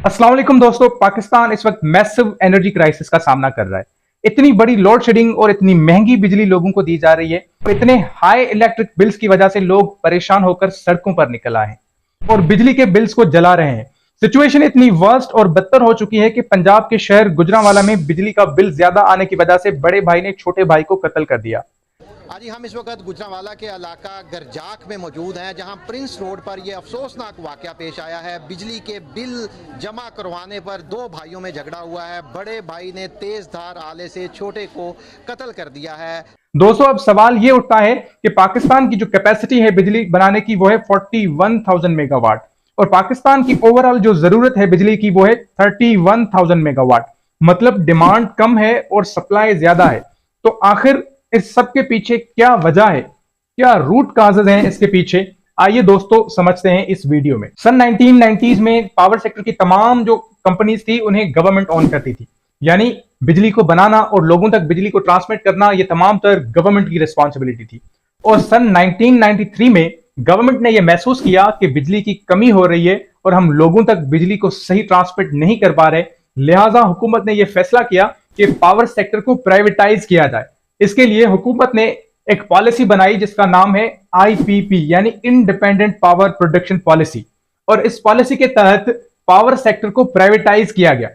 अस्सलाम वालेकुम दोस्तों। पाकिस्तान इस वक्त मैसिव एनर्जी क्राइसिस का सामना कर रहा है। इतनी बड़ी लोड शेडिंग और इतनी महंगी बिजली लोगों को दी जा रही है, तो इतने हाई इलेक्ट्रिक बिल्स की वजह से लोग परेशान होकर सड़कों पर निकल आए हैं और बिजली के बिल्स को जला रहे हैं। सिचुएशन इतनी वर्स्ट और बदतर हो चुकी है कि पंजाब के शहर गुजरांवाला में बिजली का बिल ज्यादा आने की वजह से बड़े भाई ने छोटे भाई को कत्ल कर दिया। आज हम इस वक्त गुजरांवाला के इलाका गरजाक में मौजूद हैं, जहां प्रिंस रोड पर यह अफसोसनाक वाकया पेश आया है। बिजली के बिल जमा करवाने पर दो भाइयों में झगड़ा हुआ है। बड़े भाई ने तेज धार आले से छोटे को कत्ल कर दिया है। दोस्तों, अब सवाल ये उठता है कि पाकिस्तान की जो कैपेसिटी है बिजली बनाने की वो है 41,000 मेगावाट और पाकिस्तान की ओवरऑल जो जरूरत है बिजली की वो है 31,000 मेगावाट। मतलब डिमांड कम है और सप्लाई ज्यादा है। तो आखिर इस सब के पीछे क्या वजह है, क्या रूट काजेज हैं इसके पीछे? आइए दोस्तों समझते हैं इस वीडियो में। सन 1990s में पावर सेक्टर की तमाम जो कंपनीज थी उन्हें गवर्नमेंट ऑन करती थी, यानी बिजली को बनाना और लोगों तक बिजली को ट्रांसमिट करना ये तमाम तर गवर्नमेंट की रिस्पॉन्सिबिलिटी थी। और सन 1993 में गवर्नमेंट ने यह महसूस किया कि बिजली की कमी हो रही है और हम लोगों तक बिजली को सही ट्रांसमिट नहीं कर पा रहे। लिहाजा हुकूमत ने यह फैसला किया कि पावर सेक्टर को प्राइवेटाइज किया जाए। इसके लिए हुकूमत ने एक पॉलिसी बनाई जिसका नाम है आईपीपी, यानी इंडिपेंडेंट पावर प्रोडक्शन पॉलिसी। और इस पॉलिसी के तहत पावर सेक्टर को प्राइवेटाइज किया गया,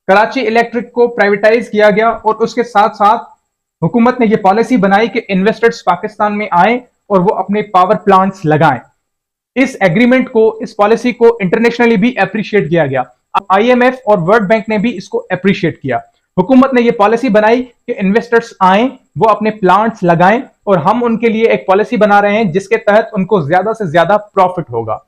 कराची इलेक्ट्रिक को प्राइवेटाइज किया गया और उसके साथ साथ हुकूमत ने यह पॉलिसी बनाई कि इन्वेस्टर्स पाकिस्तान में आए और वो अपने पावर प्लांट्स लगाएं। इस एग्रीमेंट को, इस पॉलिसी को इंटरनेशनली भी अप्रिशिएट किया गया। आईएमएफ और वर्ल्ड बैंक ने भी इसको अप्रिशिएट किया। हुकूमत ने यह पॉलिसी बनाई कि इन्वेस्टर्स आए, वो अपने प्लांट्स लगाएं और हम उनके लिए एक पॉलिसी बना रहे हैं जिसके तहत उनको ज्यादा से ज्यादा प्रॉफिट होगा।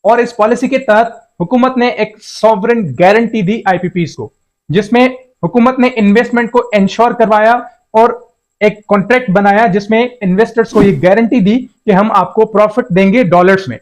और इस पॉलिसी के तहत हुकूमत ने एक सॉवरेन गारंटी दी आईपीपीज को, जिसमें हुकूमत ने इन्वेस्टमेंट को इंश्योर करवाया और एक कॉन्ट्रैक्ट बनाया जिसमें इन्वेस्टर्स को यह गारंटी दी कि हम आपको प्रॉफिट देंगे डॉलर्स में।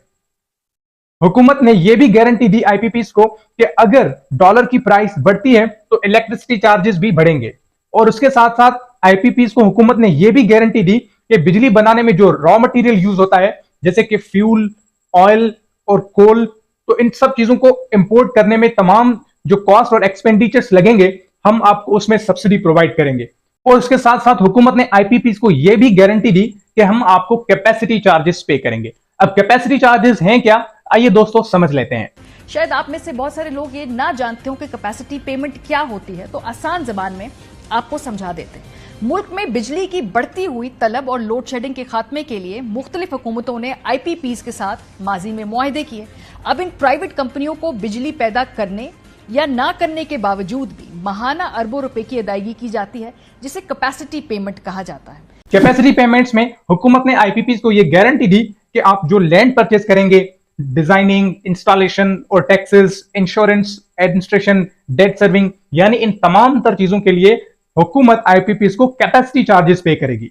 हुकूमत ने यह भी गारंटी दी आईपीपीज को कि अगर डॉलर की प्राइस बढ़ती है तो इलेक्ट्रिसिटी चार्जेस भी बढ़ेंगे। और उसके साथ साथ आईपीपीज को हुकूमत ने यह भी गारंटी दी कि बिजली बनाने में जो रॉ मटेरियल यूज होता है, जैसे कि फ्यूल, ऑयल और कोल, तो इन सब चीजों को इंपोर्ट करने में तमाम जो कॉस्ट और एक्सपेंडिचर्स लगेंगे हम आपको उसमें सब्सिडी प्रोवाइड करेंगे। और उसके साथ साथ हुकूमत ने आईपीपीज को यह भी गारंटी दी कि हम आपको कैपेसिटी चार्जेस पे करेंगे। अब कैपेसिटी चार्जेस हैं क्या, आइए दोस्तों समझ लेते हैं। शायद आप में से बहुत सारे लोग ये ना जानते हो कि कैपेसिटी पेमेंट क्या होती है, तो आसान जबान में आपको समझा देते हैं। मुल्क में बिजली की बढ़ती हुई तलब और लोड शेडिंग के खात्मे के लिए मुख्तलिफ हुकूमतों ने आईपीपीज के साथ माजी में मुआहदे किए। अब इन प्राइवेट कंपनियों को बिजली पैदा करने या ना करने के बावजूद भी माहाना अरबों रुपए की अदायगी की जाती है, जिसे कैपेसिटी पेमेंट कहा जाता है। कैपेसिटी पेमेंट्स में हुकूमत ने आईपीपीज को यह गारंटी दी कि आप जो लैंड परचेज करेंगे, डिजाइनिंग, इंस्टॉलेशन और taxes, insurance, administration, debt servicing, यानी इन तमाम तर चीजों के लिए हुकूमत आईपीपीज को कैपेसिटी चार्जेस पे करेगी।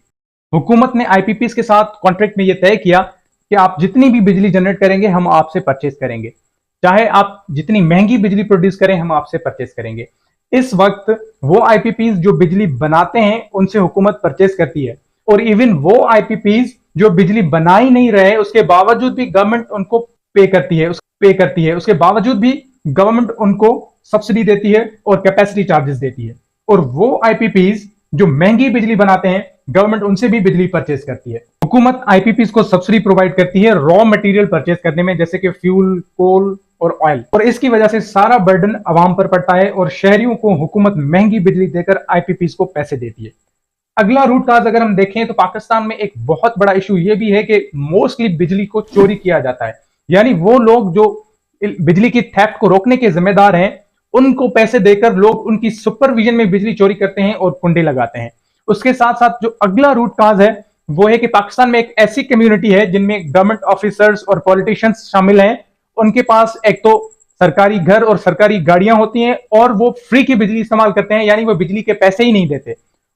हुकूमत ने आईपीपीज के साथ कॉन्ट्रैक्ट में यह तय किया कि आप जितनी भी बिजली जनरेट करेंगे हम आपसे परचेज करेंगे, चाहे आप जितनी महंगी बिजली प्रोड्यूस करें हम आपसे परचेज करेंगे। इस वक्त वो आईपीपीज जो बिजली बनाते हैं उनसे हुकूमत परचेज करती है, और इवन वो आईपीपीज जो बिजली बना ही नहीं रहे उसके बावजूद भी गवर्नमेंट उनको पे करती है। उसके बावजूद भी गवर्नमेंट उनको सब्सिडी देती है और कैपेसिटी चार्जेस देती है। और वो आईपीपीज जो महंगी बिजली बनाते हैं गवर्नमेंट उनसे भी बिजली परचेज करती है। हुकूमत आईपीपीज को सब्सिडी प्रोवाइड करती है रॉ मटेरियल परचेज करने में, जैसे कि फ्यूल, कोल और ऑयल। और इसकी वजह से सारा बर्डन आवाम पर पड़ता है और शहरियों को हुकूमत महंगी बिजली देकर आईपीपीज को पैसे देती है। अगला रूट काज अगर हम देखें तो पाकिस्तान में एक बहुत बड़ा इशू यह भी है कि मोस्टली बिजली को चोरी किया जाता है, यानी वो लोग जो बिजली की थेफ्ट को रोकने के जिम्मेदार हैं उनको पैसे देकर लोग उनकी सुपरविजन में बिजली चोरी करते हैं और कुंडे लगाते हैं। उसके साथ साथ जो अगला रूट काज है वो है कि पाकिस्तान में एक ऐसी कम्युनिटी है जिनमें गवर्नमेंट ऑफिसर्स और पॉलिटिशियंस शामिल हैं। उनके पास एक तो सरकारी घर और सरकारी गाड़ियां होती हैं और वो फ्री की बिजली इस्तेमाल करते हैं, यानी वो बिजली के पैसे ही नहीं देते।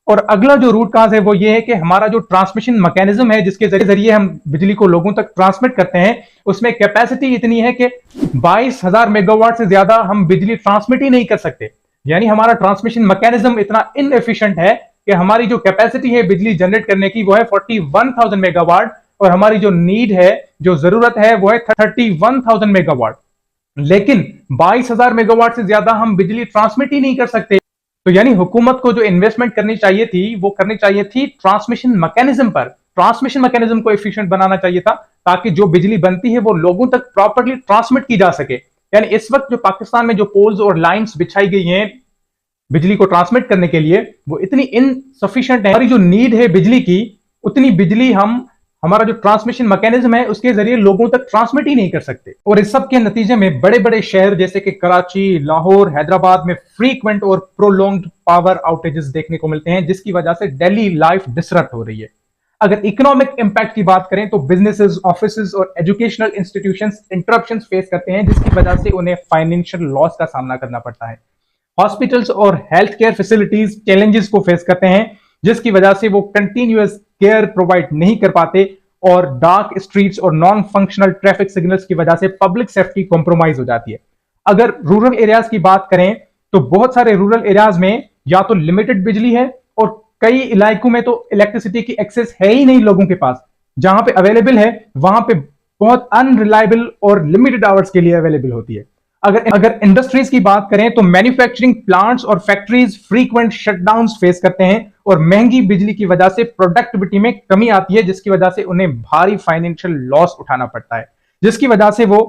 और अगला जो रूट काज है वो ये है कि हमारा जो ट्रांसमिशन मैकेनिज्म है जिसके जरिए हम बिजली को लोगों तक ट्रांसमिट करते हैं उसमें कैपेसिटी इतनी है कि 22,000 मेगावाट से ज्यादा हम बिजली ट्रांसमिट ही नहीं कर सकते। यानी हमारा ट्रांसमिशन मैकेनिज्म इतना इनएफिशिएंट है कि हमारी जो कैपेसिटी है बिजली जनरेट करने की वो है 41,000 मेगावाट और हमारी जो नीड है, जो जरूरत है वो है 31,000 मेगावाट। लेकिन 22,000 मेगावाट से ज्यादा हम बिजली ट्रांसमिट ही नहीं कर सकते। तो यानी हुकूमत को जो इन्वेस्टमेंट करनी चाहिए थी वो करनी चाहिए थी ट्रांसमिशन मैकेनिज्म पर। ट्रांसमिशन मैकेनिज्म को एफिशिएंट बनाना चाहिए था ताकि जो बिजली बनती है वो लोगों तक प्रॉपर्ली ट्रांसमिट की जा सके। यानी इस वक्त जो पाकिस्तान में जो पोल्स और लाइंस बिछाई गई हैं बिजली को ट्रांसमिट करने के लिए वो इतनी इनसफिशिएंट है। हमारी जो नीड है बिजली की उतनी बिजली हमारा जो ट्रांसमिशन मैकेनिज्म है उसके जरिए लोगों तक ट्रांसमिट ही नहीं कर सकते। और इस सब के नतीजे में बड़े बड़े शहर जैसे कि कराची, लाहौर, हैदराबाद में फ्रीक्वेंट और प्रोलॉन्ग्ड पावर आउटेजेस देखने को मिलते हैं, जिसकी वजह से डेली लाइफ डिसरप्ट हो रही है। अगर इकोनॉमिक इंपैक्ट की बात करें तो बिजनेसेस, ऑफिसेज और एजुकेशनल इंस्टीट्यूशंस इंटरप्शंस फेस करते हैं, जिसकी वजह से उन्हें फाइनेंशियल लॉस का सामना करना पड़ता है। हॉस्पिटल्स और हेल्थ केयर फैसिलिटीज चैलेंजेस को फेस करते हैं, जिसकी वजह से वो कंटिन्यूअस केयर प्रोवाइड नहीं कर पाते और डार्क स्ट्रीट्स और नॉन फंक्शनल ट्रैफिक सिग्नल्स की वजह से पब्लिक सेफ्टी कॉम्प्रोमाइज हो जाती है। अगर रूरल एरियाज की बात करें तो बहुत सारे रूरल एरियाज में या तो लिमिटेड बिजली है और कई इलाकों में तो इलेक्ट्रिसिटी की एक्सेस है ही नहीं लोगों के पास। जहां पे अवेलेबल है वहां पे बहुत अनरिलायबल और लिमिटेड आवर्स के लिए अवेलेबल होती है। अगर इंडस्ट्रीज की बात करें तो मैन्युफैक्चरिंग प्लांट्स और फैक्ट्रीज फ्रीक्वेंट शटडाउन्स फेस करते हैं और महंगी बिजली की वजह से प्रोडक्टिविटी में कमी आती है, जिसकी वजह से उन्हें भारी फाइनेंशियल लॉस उठाना पड़ता है, जिसकी वजह से वो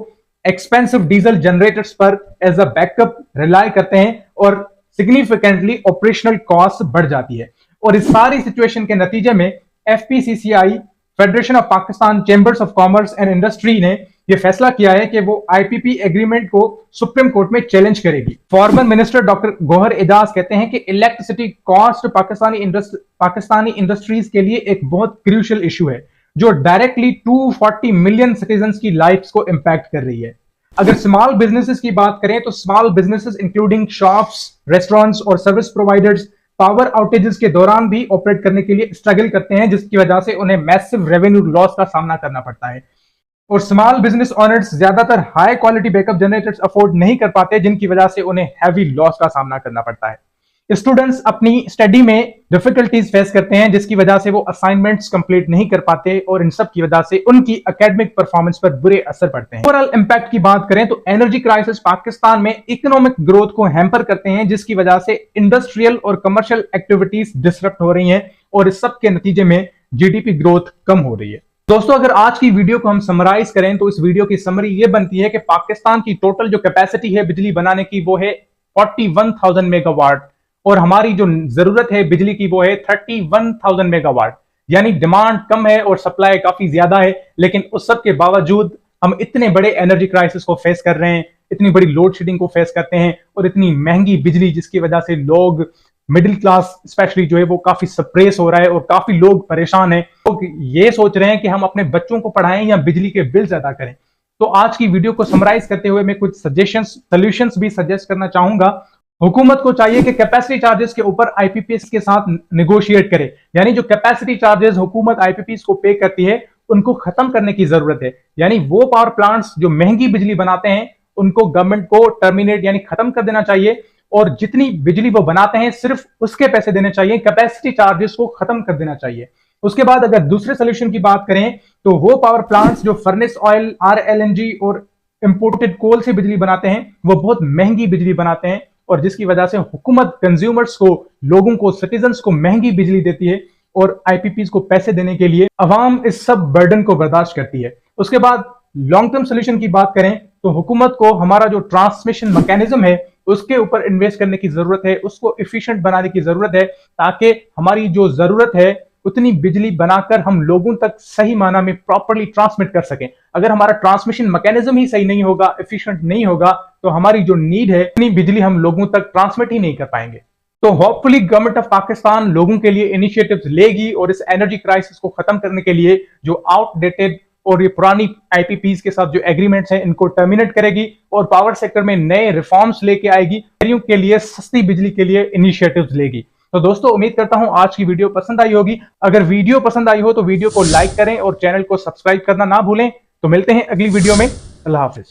एक्सपेंसिव डीजल जनरेटर्स पर एज अ बैकअप रिलाय करते हैं और सिग्निफिकेंटली ऑपरेशनल कॉस्ट बढ़ जाती है। और इस सारी सिचुएशन के नतीजे में FPCCI, federation of Pakistan chambers of commerce and industry ने यह फैसला किया है कि वो IPP एग्रीमेंट को सुप्रीम कोर्ट में चैलेंज करेगी। Former minister doctor Gohar Ejaz कहते हैं कि इलेक्ट्रिसिटी कॉस्ट पाकिस्तानी इंडस्ट्रीज के लिए एक बहुत क्रूशियल इशू है जो डायरेक्टली 240 मिलियन सिटीजन्स की लाइफ्स को इंपैक्ट कर रही है। अगर स्मॉल बिजनेसेस की बात करें तो small businesses including shops, restaurants और सर्विस प्रोवाइडर्स पावर आउटेजेस के दौरान भी ऑपरेट करने के लिए स्ट्रगल करते हैं, जिसकी वजह से उन्हें मैसिव रेवेन्यू लॉस का सामना करना पड़ता है। और स्मॉल बिजनेस ओनर्स ज्यादातर high quality backup generators afford नहीं कर पाते, जिनकी वजह से उन्हें हैवी लॉस का सामना करना पड़ता है। स्टूडेंट्स अपनी स्टडी में डिफिकल्टीज फेस करते हैं, जिसकी वजह से वो असाइनमेंट्स कंप्लीट नहीं कर पाते और इन सब की वजह से उनकी एकेडमिक परफॉर्मेंस पर बुरे असर पड़ते हैं। ओवरऑल इंपैक्ट की बात करें तो एनर्जी क्राइसिस पाकिस्तान में इकोनॉमिक ग्रोथ को हैम्पर करते हैं, जिसकी वजह से इंडस्ट्रियल और कमर्शियल एक्टिविटीज डिसरप्ट हो रही हैं और इस सब के नतीजे में GDP ग्रोथ कम हो रही है। दोस्तों, अगर आज की वीडियो को हम समराइज करें तो इस वीडियो की समरी ये बनती है कि पाकिस्तान की टोटल जो कैपेसिटी है बिजली बनाने की वो है 41,000 मेगावाट और हमारी जो जरूरत है बिजली की वो है 31,000 मेगावाट। यानी डिमांड कम है और सप्लाई काफी ज्यादा है, लेकिन उस सब के बावजूद हम इतने बड़े एनर्जी क्राइसिस को फेस कर रहे हैं, इतनी बड़ी लोड शेडिंग को फेस करते हैं और इतनी महंगी बिजली, जिसकी वजह से लोग मिडिल क्लास स्पेशली जो है वो काफी सप्रेस हो रहा है और काफी लोग परेशान हैं। लोग ये सोच रहे हैं कि हम अपने बच्चों को पढ़ाएं या बिजली के बिल्स अदा करें। तो आज की वीडियो को समराइज करते हुए मैं कुछ सोल्यूशंस भी सजेस्ट करना चाहूंगा। हुकूमत को चाहिए कि कैपेसिटी चार्जेस के ऊपर IPPs के साथ निगोशिएट करे, यानी जो कैपेसिटी चार्जेस हुकूमत IPPs को पे करती है उनको खत्म करने की जरूरत है। यानी वो पावर प्लांट्स जो महंगी बिजली बनाते हैं उनको गवर्नमेंट को टर्मिनेट यानी खत्म कर देना चाहिए और जितनी बिजली वो बनाते हैं सिर्फ उसके पैसे देने चाहिए, कैपेसिटी चार्जेस को खत्म कर देना चाहिए। उसके बाद अगर दूसरे सोल्यूशन की बात करें तो वो पावर प्लांट्स जो फर्नेस ऑयल, RLNG और इंपोर्टेड कोल से बिजली बनाते हैं वो बहुत महंगी बिजली बनाते हैं और जिसकी वजह से हुकूमत कंज्यूमर्स को, लोगों को, सिटीजन्स को महंगी बिजली देती है और IPPs को पैसे देने के लिए अवाम इस सब बर्डन को बर्दाश्त करती है। उसके बाद लॉन्ग टर्म सोल्यूशन की बात करें तो हुकूमत को हमारा जो ट्रांसमिशन मैकेनिज्म है उसके ऊपर इन्वेस्ट करने की जरूरत है, उसको एफिशिएंट बनाने की जरूरत है ताकि हमारी जो जरूरत है उतनी बिजली बनाकर हम लोगों तक सही माना में प्रॉपर्ली ट्रांसमिट कर सकें। अगर हमारा ट्रांसमिशन मैकेनिज्म ही सही नहीं होगा, एफिशिएंट नहीं होगा, तो हमारी जो नीड है उतनी बिजली हम लोगों तक ट्रांसमिट ही नहीं कर पाएंगे। तो होपफुली गवर्नमेंट ऑफ पाकिस्तान लोगों के लिए इनिशिएटिव्स लेगी और इस एनर्जी क्राइसिस को खत्म करने के लिए जो आउटडेटेड और ये पुरानी IPPs के साथ जो एग्रीमेंट्स हैं इनको टर्मिनेट करेगी और पावर सेक्टर में नए रिफॉर्म्स लेके आएगी, शहरियों के लिए सस्ती बिजली के लिए इनिशिएटिव्स लेगी। तो दोस्तों, उम्मीद करता हूं आज की वीडियो पसंद आई होगी। अगर वीडियो पसंद आई हो तो वीडियो को लाइक करें और चैनल को सब्सक्राइब करना ना भूलें। तो मिलते हैं अगली वीडियो में। अल्लाह हाफिज।